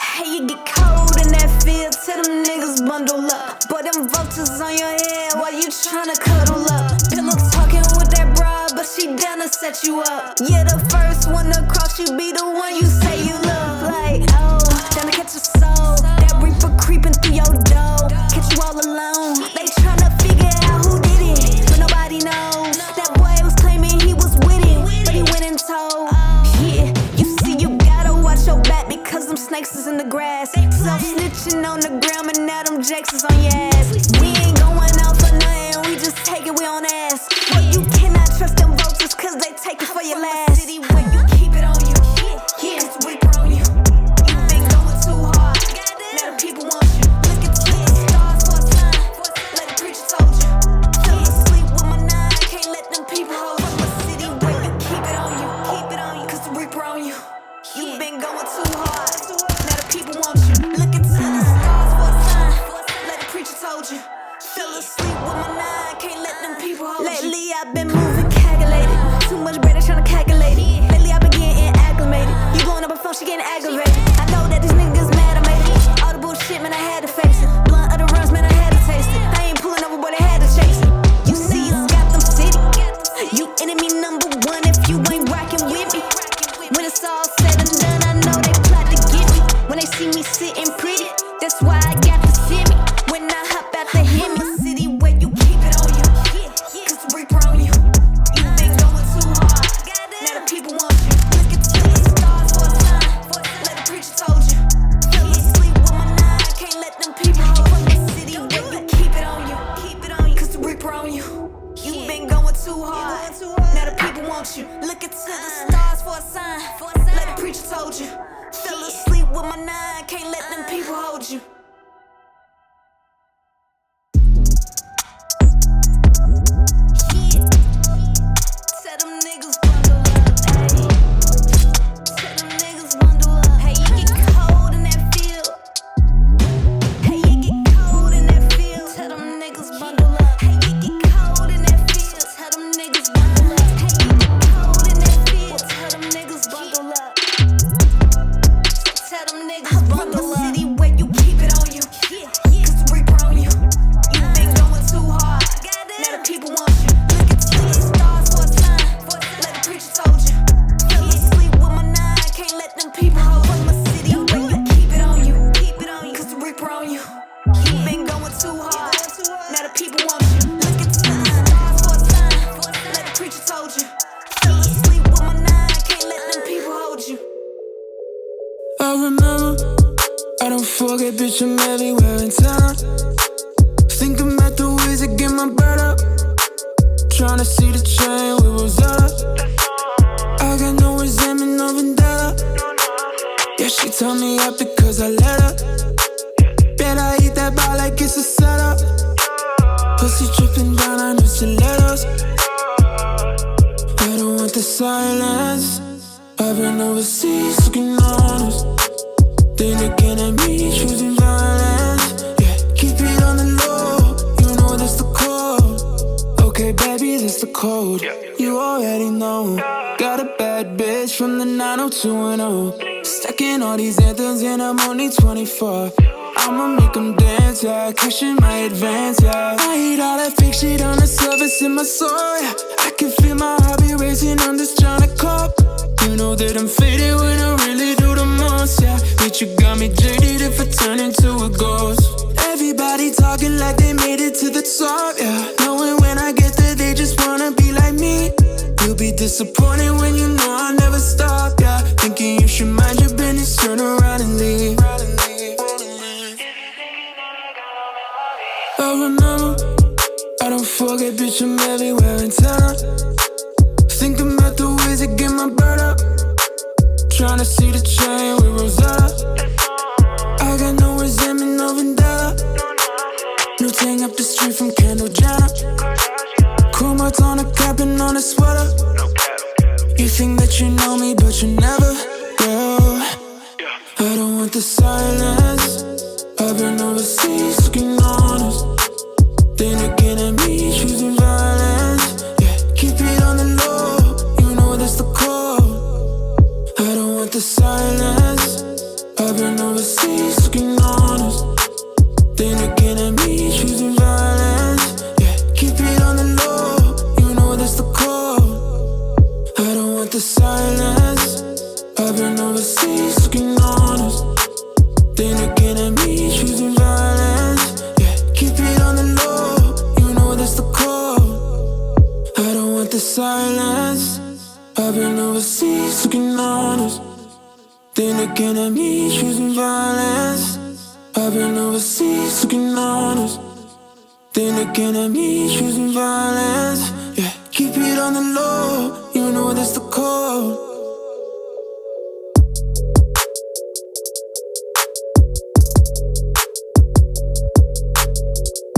Hey, you get cold in that field, tell them niggas bundle up. Boy, them vultures on your head while you tryna cuddle up. Pillow talking with that bra, but she down to set you up. Yeah, the first one to cross you be the one you say you love. Like, oh, down to catch a soul. That reaper creeping through your door. Catch you all alone. They tryna figure out who did it, but nobody knows. That boy was claiming he was with it, but he went and told. Yeah, you see, you gotta watch your back because them snakes is in the grass. Self-snitching on the ground, and now them jakes is on your ass. We ain't going out for nothing, we just take it, we don't ask. Well, you cannot trust them vultures cause they take it for your last. City where you keep it on you, yeah, it's reaper on you. You been going too hard, now the people want you. Look at the stars for a sign, like the preacher told you. Fell asleep with my nine, can't let them people hold you. From a city where you keep it on you, cause the reaper on you. You been going too hard, now the people want you. Look into the stars for a sign, like the preacher told you. Fell asleep with my nine, can't let them people hold you. Lately I've been moving calculated, too much bread, I'm tryna calculate it. Lately I've been getting acclimated, you blowing up a phone, she getting aggravated. I know that these niggas mad, I made it. All the bullshit, man, I had to face it. Blunt of the runs, man, I had to taste it. I ain't pulling over, boy, they had to chase it. You see, it's Gotham City, you enemy number one if you ain't rockin' with me. When it's all said and done, I know they plot to get me. When they see me sitting pretty, that's why I got to see me. When I hop out the Hemi, city where you keep it on you, cause the reaper on you. You been going too hard, now the people want you. Look at the stars for a sign, like the preacher told you. Fell asleep with my nine, can't let them people hold you. From the city where you keep it on you, cause the reaper on you. You been going too hard, now the people want you. Look at the stars for a sign, like the preacher told you. Fell asleep with my nine, can't let them people hold you. Tell them niggas bundle up, ayy. Tell them niggas bundle up. Hey, you get cold in that field. Hey, you get cold in that field. Tell them niggas bundle up. Hey, you get cold in that field. Tell them niggas bundle up. Hey, you get cold in that field. Tell them niggas bundle up. Tell them niggas bundle up. City where you keep it on you, cause the reaper on you. You been going too hard, now the people want you. Look at the stars for a sign, like the preacher told you. Fell asleep with my nine, can't let them people hold you. From a city where you keep it on you, cause the reaper on you. You been going too hard, now the people want you. Look at the stars for a sign, like the preacher told you. Fell asleep with my nine, can't let them people hold you. I remember, I don't forget, bitch, I'm everywhere in town. Think about the ways to get my bread up. Tryna see the chain with Rosetta. I got no resentment, no vendetta. Yeah, she told me up because I let her. Bet I eat that bar like it's a setup. Pussy dripping down, I know stilettos. I don't want the silence. I've been overseas, looking honest. Then again at me, choosing violence. Yeah, keep it on the low, you know that's the code. Okay, baby, that's the code. You already know. Got a bad bitch from the 90210. Stacking all these anthems and I'm only 24. I'ma make them dance, yeah, cashing my advance, yeah. I hate all that fake shit on the surface in my soul, yeah. I can feel my heart be racing, I'm just tryna cope. You know that I'm faded when I really do the most, yeah. Bitch, you got me jaded if I turn into a ghost. Everybody talking like they made it to the top, yeah. Knowing when I get there, they just wanna be like me. You'll be disappointed when you know I'll never stop, yeah. Thinking you should mind your business, turn around and leave. I remember, I don't forget, bitch, I'm everywhere in town. Think about the ways to get my bread up. Tryna see the chain with Rosetta. I got no resentment, no vendetta. New thing up the street from Kendall Jenner. Cool marks on a cap and on a sweater. You think that you know me, but you never, girl. I don't want the silence. I've been overseas, looking honest. Then again at me, choosing violence. Yeah, keep it on the low, you know that's the code. I the silence. I've been overseas looking honest. Then again at me choosing violence. Yeah, keep it on the low, you know that's the code. I don't want the silence. I've been overseas looking honest. Then again at me choosing violence. Yeah, keep it on the low, you know that's the code. I don't want the silence. I've been overseas looking honest. Then again at me choosing violence. I've been overseas looking honest. Then again at me choosing violence. Yeah, keep it on the low, you know that's the code.